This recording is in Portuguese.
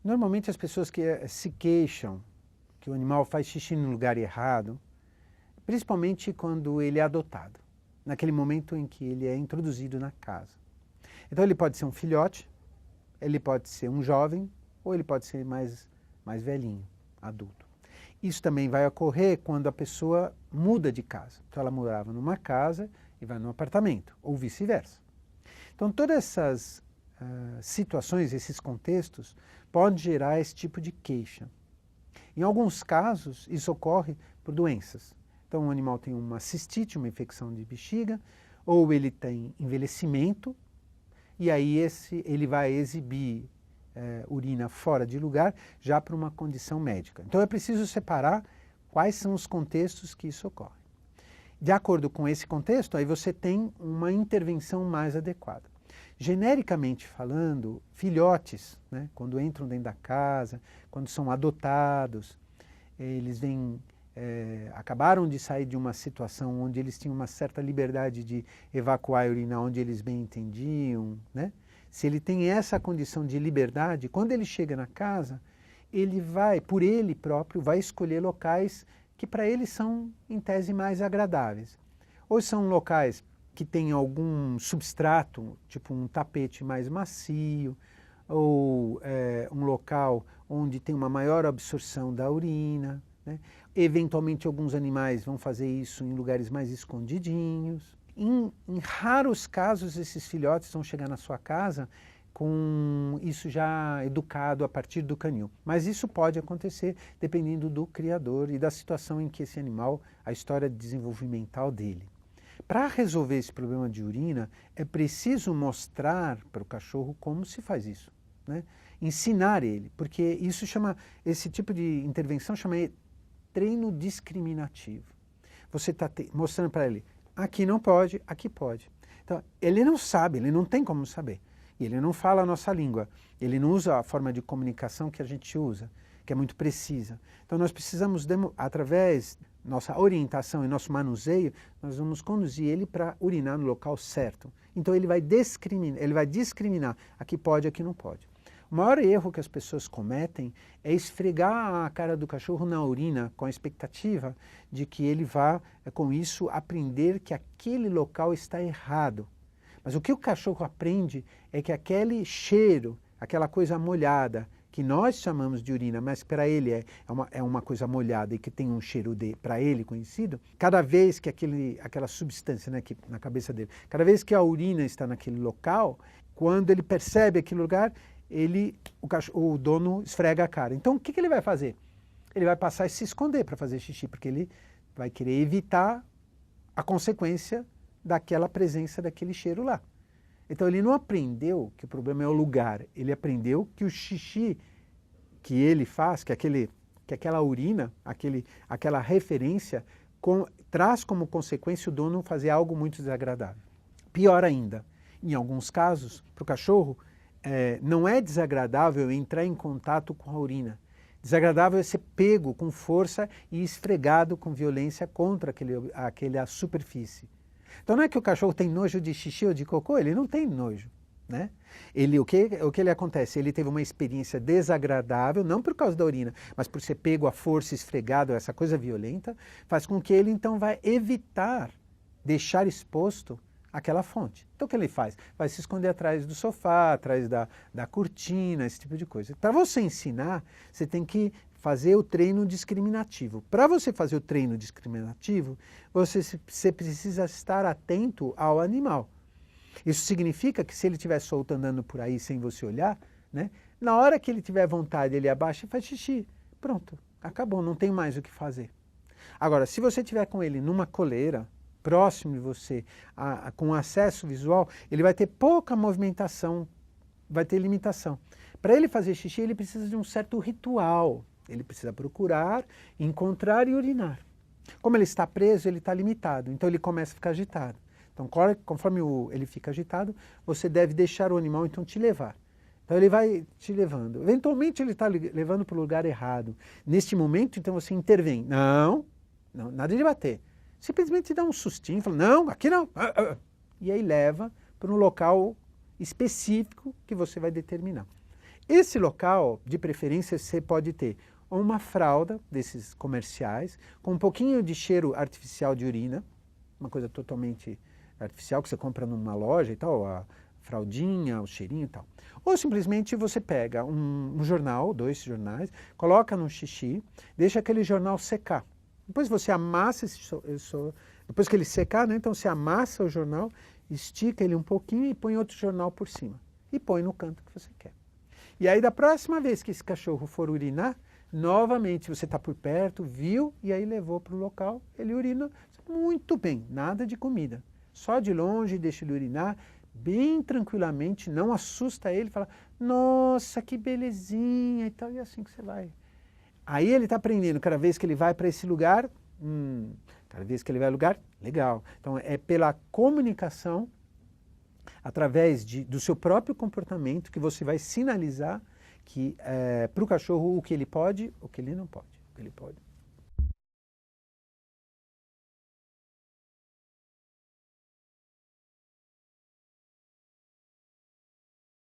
Normalmente as pessoas que se queixam que o animal faz xixi no lugar errado, principalmente quando ele é adotado, naquele momento em que ele é introduzido na casa. Então ele pode ser um filhote, ele pode ser um jovem, ou ele pode ser mais velhinho, adulto. Isso também vai ocorrer quando a pessoa muda de casa. Então ela morava numa casa e vai num apartamento, ou vice-versa. Então todas essas situações, esses contextos, podem gerar esse tipo de queixa. Em alguns casos, isso ocorre por doenças. Então o animal tem uma cistite, uma infecção de bexiga, ou ele tem envelhecimento, e aí ele vai exibir urina fora de lugar, já para uma condição médica. Então é preciso separar quais são os contextos que isso ocorre. De acordo com esse contexto, aí você tem uma intervenção mais adequada. Genericamente falando, filhotes, né, quando entram dentro da casa, quando são adotados, eles acabaram de sair de uma situação onde eles tinham uma certa liberdade de evacuar a urina onde eles bem entendiam, né? Se ele tem essa condição de liberdade, quando ele chega na casa, ele vai, por ele próprio, vai escolher locais que para ele são, em tese, mais agradáveis. Ou são locais que têm algum substrato, tipo um tapete mais macio, ou um local onde tem uma maior absorção da urina, né? Eventualmente alguns animais vão fazer isso em lugares mais escondidinhos. Em raros casos esses filhotes vão chegar na sua casa com isso já educado a partir do canil. Mas isso pode acontecer dependendo do criador e da situação em que esse animal, a história desenvolvimental dele. Para resolver esse problema de urina, é preciso mostrar para o cachorro como se faz isso, né? Ensinar ele, porque esse tipo de intervenção chama treino discriminativo. Você está mostrando para ele, aqui não pode, aqui pode. Então, ele não sabe, ele não tem como saber. E ele não fala a nossa língua, ele não usa a forma de comunicação que a gente usa, que é muito precisa. Então nós precisamos, através nossa orientação e nosso manuseio, nós vamos conduzir ele para urinar no local certo. Então ele vai discriminar, aqui pode, aqui não pode. O maior erro que as pessoas cometem é esfregar a cara do cachorro na urina com a expectativa de que ele vá, com isso, aprender que aquele local está errado. Mas o que o cachorro aprende é que aquele cheiro, aquela coisa molhada, que nós chamamos de urina, mas para ele é uma coisa molhada e que tem um cheiro para ele conhecido, cada vez que aquela substância, né, na cabeça dele, cada vez que a urina está naquele local, quando ele percebe aquele lugar, o dono esfrega a cara. Então o que ele vai fazer? Ele vai passar a se esconder para fazer xixi, porque ele vai querer evitar a consequência daquela presença daquele cheiro lá. Então ele não aprendeu que o problema é o lugar, ele aprendeu que o xixi que ele faz, que aquela urina, aquela referência, traz como consequência o dono fazer algo muito desagradável. Pior ainda, em alguns casos, para o cachorro, não é desagradável entrar em contato com a urina. Desagradável é ser pego com força e esfregado com violência contra aquela superfície. Então não é que o cachorro tem nojo de xixi ou de cocô, ele não tem nojo, né? O que ele acontece? Ele teve uma experiência desagradável, não por causa da urina, mas por ser pego à força, esfregado, essa coisa violenta, faz com que ele então vai evitar deixar exposto aquela fonte. Então o que ele faz? Vai se esconder atrás do sofá, atrás da cortina, esse tipo de coisa. Para você ensinar, você tem que fazer o treino discriminativo. Para você fazer o treino discriminativo, você precisa estar atento ao animal. Isso significa que se ele estiver solto andando por aí sem você olhar, né, na hora que ele tiver vontade, ele abaixa e faz xixi. Pronto, acabou, não tem mais o que fazer. Agora, se você estiver com ele numa coleira, próximo de você, com acesso visual, ele vai ter pouca movimentação, vai ter limitação. Para ele fazer xixi, ele precisa de um certo ritual. Ele precisa procurar, encontrar e urinar. Como ele está preso, ele está limitado, então ele começa a ficar agitado. Então, conforme ele fica agitado, você deve deixar o animal então te levar. Então ele vai te levando. Eventualmente ele está levando para o lugar errado. Neste momento, então você intervém. Não, nada de bater. Simplesmente dá um sustinho, fala, não, aqui não. E aí leva para um local específico que você vai determinar. Esse local, de preferência, você pode ter uma fralda desses comerciais, com um pouquinho de cheiro artificial de urina, uma coisa totalmente artificial que você compra numa loja e tal, a fraldinha, o cheirinho e tal. Ou simplesmente você pega um jornal, 2 jornais, coloca no xixi, deixa aquele jornal secar. Depois você amassa depois que ele secar, né, então você amassa o jornal, estica ele um pouquinho e põe outro jornal por cima. E põe no canto que você quer. E aí da próxima vez que esse cachorro for urinar, novamente você está por perto, viu, e aí levou para o local, ele urina muito bem, nada de comida. Só de longe, deixa ele urinar, bem tranquilamente, não assusta ele, fala, nossa, que belezinha e tal, e é assim que você vai. Aí ele está aprendendo, cada vez que ele vai para esse lugar, cada vez que ele vai ao lugar, legal. Então é pela comunicação, através do seu próprio comportamento, que você vai sinalizar que para o cachorro o que ele pode, o que ele não pode, o que ele pode.